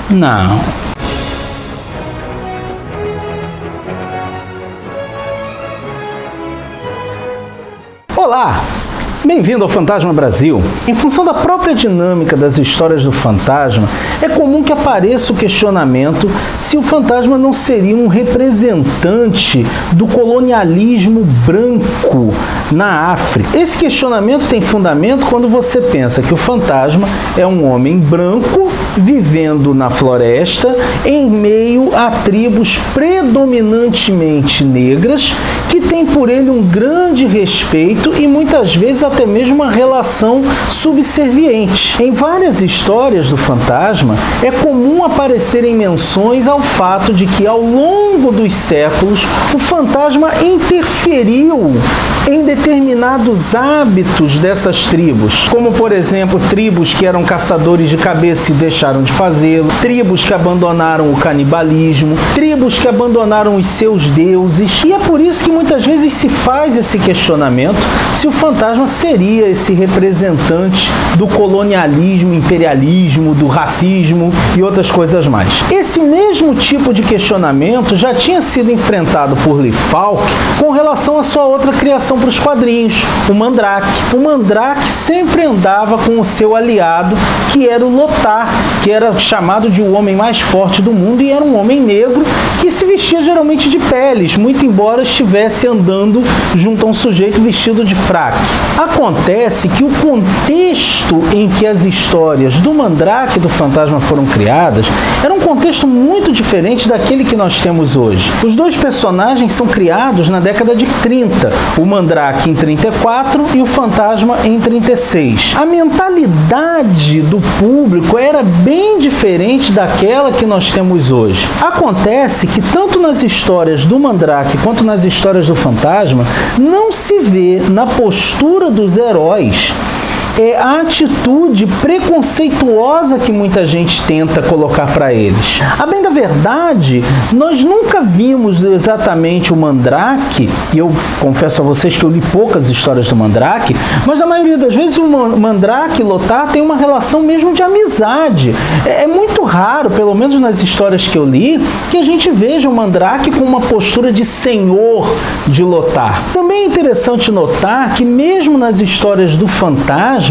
Não. Olá! Bem-vindo ao Fantasma Brasil. Em função da própria dinâmica das histórias do fantasma, é comum que apareça o questionamento se o fantasma não seria um representante do colonialismo branco na África. Esse questionamento tem fundamento quando você pensa que o fantasma é um homem branco vivendo na floresta em meio a tribos predominantemente negras que tem por ele um grande respeito e muitas vezes até mesmo uma relação subserviente. Em várias histórias do fantasma, é comum aparecerem menções ao fato de que ao longo dos séculos o fantasma interferiu em determinados hábitos dessas tribos, como por exemplo, tribos que eram caçadores de cabeça e deixaram de fazê-lo, tribos que abandonaram o canibalismo, tribos que abandonaram os seus deuses, e é por isso que muitas vezes se faz esse questionamento se o fantasma seria esse representante do colonialismo, imperialismo, do racismo e outras coisas mais. Esse mesmo tipo de questionamento já tinha sido enfrentado por Lee Falk com relação à sua outra criação para os quadrinhos, o Mandrake. O Mandrake sempre andava com o seu aliado, que era o Lothar, que era chamado de o homem mais forte do mundo e era um homem negro que se vestia geralmente de peles, muito embora estivesse andando junto a um sujeito vestido de fraque. Acontece que o contexto em que as histórias do Mandrake e do fantasma foram criadas era um contexto muito diferente daquele que nós temos hoje. Os dois personagens são criados na década de 30, o Mandrake em 34 e o fantasma em 36. A mentalidade do público era bem diferente daquela que nós temos hoje. Acontece que tanto nas histórias do Mandrake quanto nas histórias do fantasma não se vê na postura dos heróis a atitude preconceituosa que muita gente tenta colocar para eles. A bem da verdade, nós nunca vimos exatamente o Mandrake, e eu confesso a vocês que eu li poucas histórias do Mandrake, mas na maioria das vezes o Mandrake e Lothar tem uma relação mesmo de amizade. É muito raro, pelo menos nas histórias que eu li, que a gente veja o Mandrake com uma postura de senhor de Lothar. Também é interessante notar que mesmo nas histórias do fantasma,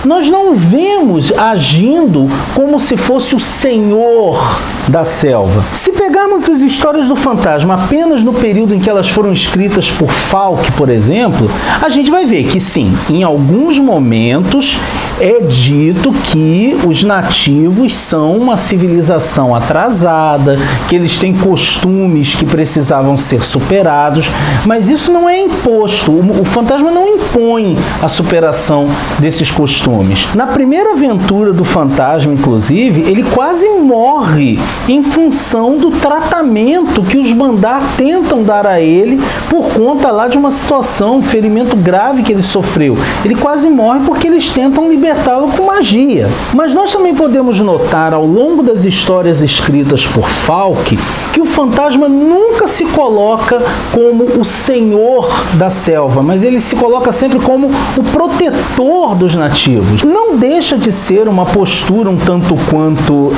nós não vemos agindo como se fosse o senhor da selva. Se pegarmos as histórias do fantasma apenas no período em que elas foram escritas por Falk, por exemplo, a gente vai ver que sim, em alguns momentos é dito que os nativos são uma civilização atrasada, que eles têm costumes que precisavam ser superados, mas isso não é imposto. O fantasma não impõe a superação desses costumes. Na primeira aventura do fantasma, inclusive, ele quase morre em função do tratamento que os Bandar tentam dar a ele por conta lá de uma situação, um ferimento grave que ele sofreu. Ele quase morre porque eles tentam libertá-lo com magia. Mas nós também podemos notar ao longo das histórias escritas por Falk que o fantasma nunca se coloca como o senhor da selva, mas ele se coloca sempre como o protetor dos nativos. Não deixa de ser uma postura um tanto quanto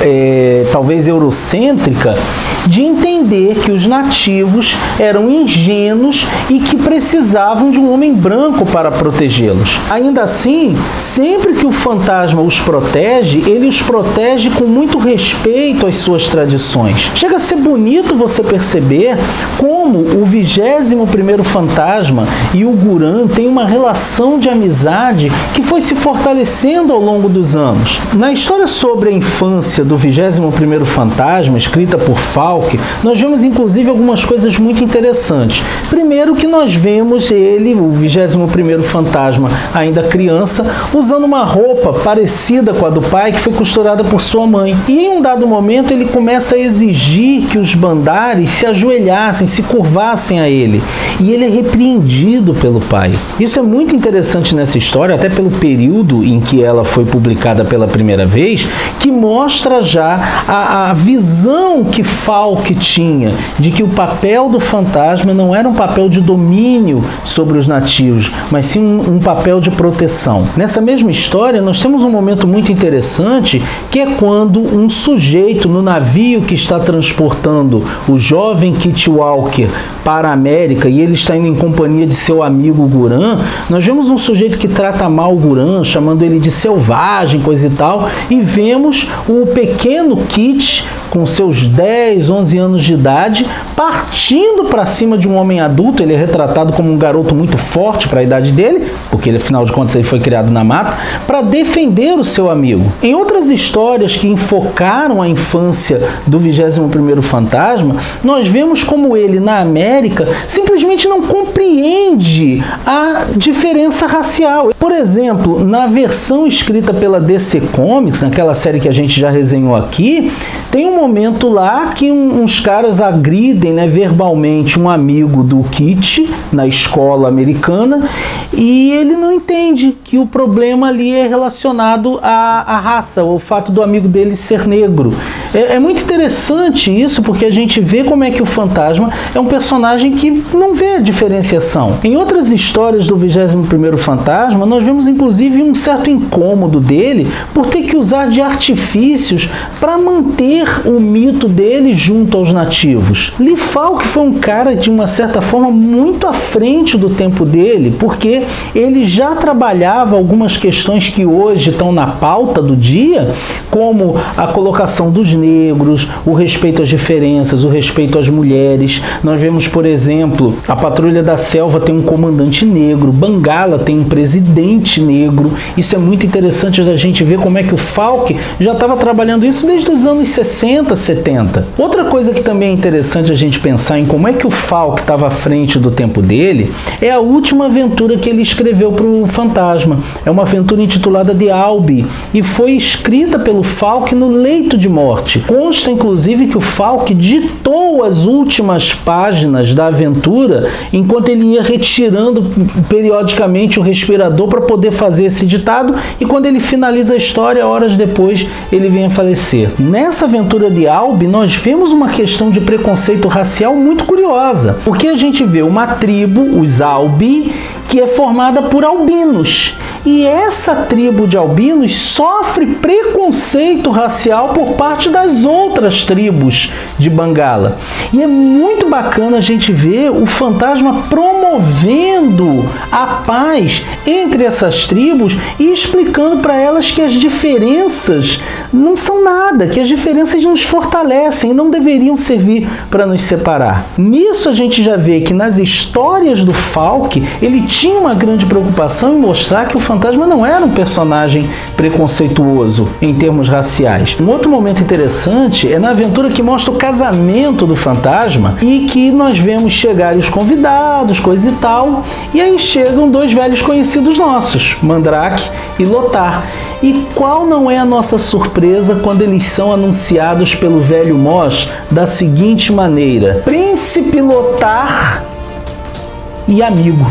talvez eurocêntrica de entender que os nativos eram ingênuos e que precisavam de um homem branco para protegê-los. Ainda assim, sempre que o fantasma os protege, ele os protege com muito respeito às suas tradições. Chega a ser bonito você perceber como o 21º fantasma e o Guran têm uma relação de amizade que foi se fortalecendo ao longo dos anos. Na história sobre a infância do 21º fantasma, escrita por Falk, nós vemos inclusive algumas coisas muito interessantes. Primeiro que nós vemos ele, o 21º fantasma, ainda criança, usando uma roupa parecida com a do pai que foi costurada por sua mãe. E em um dado momento ele começa a exigir que os Bandares se ajoelhassem, se curvassem a ele. E ele é repreendido pelo pai. Isso é muito interessante nessa história, até pelo período em que ela foi publicada pela primeira vez, que mostra já a visão que Falk tinha de que o papel do fantasma não era um papel de domínio sobre os nativos, mas sim um papel de proteção. Nessa mesma história, nós temos um momento muito interessante, que é quando um sujeito no navio que está transportando o jovem Kit Walker para a América, e ele está indo em companhia de seu amigo Guran, nós vemos um sujeito que trata mal o Guran, chamando ele de selvagem, coisa e tal, e vemos o pequeno Kit, com seus 10, 11 anos de idade, partindo para cima de um homem adulto. Ele é retratado como um garoto muito forte para a idade dele, porque ele, afinal de contas, ele foi criado na mata, para defender o seu amigo. Em outras histórias que enfocaram a infância do 21º fantasma, nós vemos como ele, na América, simplesmente não compreende a diferença racial. Por exemplo, na versão escrita pela DC Comics, naquela série que a gente já resenhou aqui, tem um momento lá que uns caras agridem, né, verbalmente um amigo do Kit na escola americana, e ele não entende que o problema ali é relacionado à raça, o fato do amigo dele ser negro. É muito interessante isso, porque a gente vê como é que o fantasma é um personagem que não vê a diferenciação. Em outras histórias do 21º fantasma, nós vemos inclusive um certo incômodo dele por ter que usar de artifícios para manter o mito dele junto aos nativos. Lee Falk foi um cara, de uma certa forma, muito à frente do tempo dele, porque ele já trabalhava algumas questões que hoje estão na pauta do dia, como a colocação dos negros, o respeito às diferenças, o respeito às mulheres. Nós vemos, por exemplo, a Patrulha da Selva tem um comandante negro, Bangala tem um presidente negro. Isso é muito interessante da gente ver como é que o Falk já estava trabalhando isso desde os anos 60, 70. Outra coisa que também é interessante a gente pensar em como é que o Falk estava à frente do tempo dele é a última aventura que ele escreveu para o Fantasma. É uma aventura intitulada The Albi e foi escrita pelo Falk no leito de morte. Consta, inclusive, que o Falk ditou as últimas páginas da aventura enquanto ele ia retirando periodicamente o respirador para poder fazer esse ditado, e quando ele finaliza a história, horas depois, ele vem a falecer. Nessa aventura de Albi, nós vemos uma questão de preconceito racial muito curiosa, porque a gente vê uma tribo, os Albi, que é formada por albinos. E essa tribo de albinos sofre preconceito racial por parte das outras tribos de Bangala. E é muito bacana a gente ver o fantasma promovendo a paz entre essas tribos e explicando para elas que as diferenças não são nada, que as diferenças nos fortalecem e não deveriam servir para nos separar. Nisso a gente já vê que nas histórias do Falk, ele tinha uma grande preocupação em mostrar que o fantasma não era um personagem preconceituoso em termos raciais. Um outro momento interessante é na aventura que mostra o casamento do fantasma e que nós vemos chegar os convidados, coisa e tal, e aí chegam dois velhos conhecidos nossos, Mandrake e Lothar. E qual não é a nossa surpresa quando eles são anunciados pelo velho Mos da seguinte maneira: Príncipe Lothar e amigo.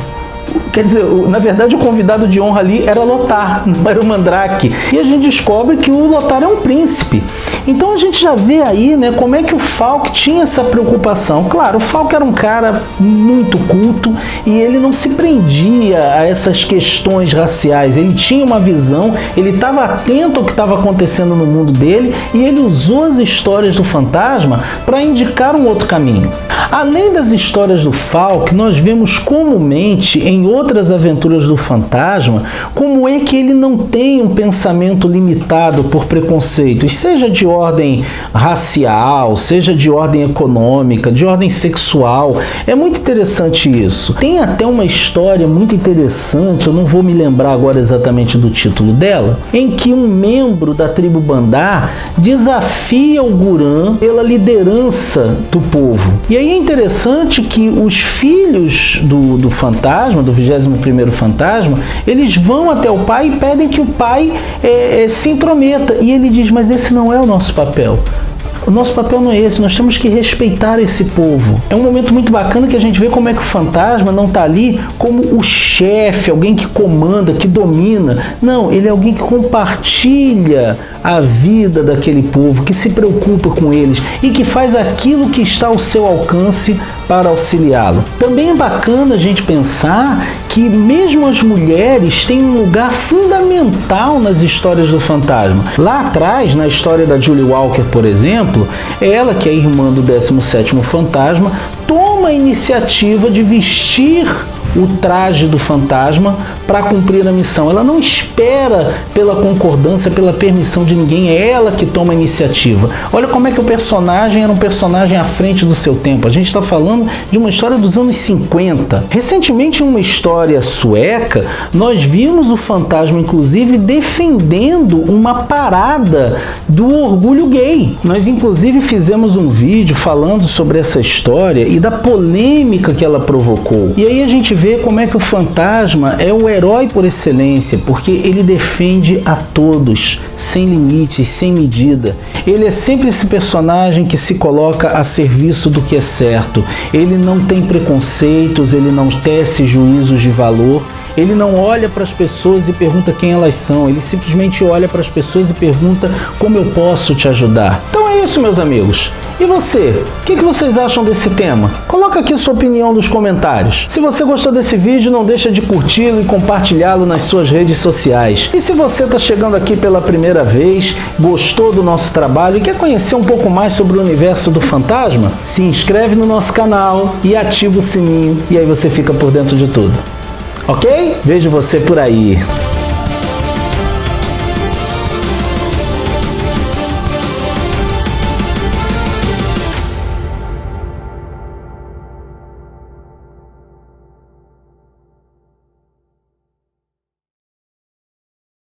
Quer dizer, na verdade o convidado de honra ali era Lothar, não era o Mandrake. E a gente descobre que o Lothar é um príncipe. Então a gente já vê aí, né, como é que o Falk tinha essa preocupação. Claro, o Falk era um cara muito culto e ele não se prendia a essas questões raciais. Ele tinha uma visão, ele estava atento ao que estava acontecendo no mundo dele e ele usou as histórias do fantasma para indicar um outro caminho. Além das histórias do Falk, nós vemos comumente em outras aventuras do fantasma como é que ele não tem um pensamento limitado por preconceitos, seja de ordem racial, seja de ordem econômica, de ordem sexual. É muito interessante isso. Tem até uma história muito interessante, eu não vou me lembrar agora exatamente do título dela, em que um membro da tribo Bandar desafia o Guran pela liderança do povo. E aí é interessante que os filhos do fantasma, do 21º fantasma, eles vão até o pai e pedem que o pai se intrometa. E ele diz, mas esse não é o nosso papel. O nosso papel não é esse, nós temos que respeitar esse povo. É um momento muito bacana que a gente vê como é que o fantasma não está ali como o chefe, alguém que comanda, que domina. Não, ele é alguém que compartilha a vida daquele povo, que se preocupa com eles e que faz aquilo que está ao seu alcance para auxiliá-lo. Também é bacana a gente pensar que mesmo as mulheres têm um lugar fundamental nas histórias do fantasma. Lá atrás, na história da Julie Walker, por exemplo, ela, que é irmã do 17º fantasma, toma a iniciativa de vestir o traje do fantasma para cumprir a missão. Ela não espera pela concordância, pela permissão de ninguém, é ela que toma a iniciativa. Olha como é que o personagem era um personagem à frente do seu tempo. A gente está falando de uma história dos anos 50. Recentemente, em uma história sueca, nós vimos o fantasma, inclusive, defendendo uma parada do orgulho gay. Nós, inclusive, fizemos um vídeo falando sobre essa história e da polêmica que ela provocou. E aí a gente vê como é que o fantasma é o herói por excelência, porque ele defende a todos, sem limites, sem medida. Ele é sempre esse personagem que se coloca a serviço do que é certo. Ele não tem preconceitos, ele não tece juízos de valor. Ele não olha para as pessoas e pergunta quem elas são, ele simplesmente olha para as pessoas e pergunta como eu posso te ajudar. Então é isso, meus amigos. E você? O que vocês acham desse tema? Coloca aqui sua opinião nos comentários. Se você gostou desse vídeo, não deixa de curti-lo e compartilhá-lo nas suas redes sociais. E se você está chegando aqui pela primeira vez, gostou do nosso trabalho e quer conhecer um pouco mais sobre o universo do fantasma, se inscreve no nosso canal e ativa o sininho e aí você fica por dentro de tudo. Ok? Vejo você por aí.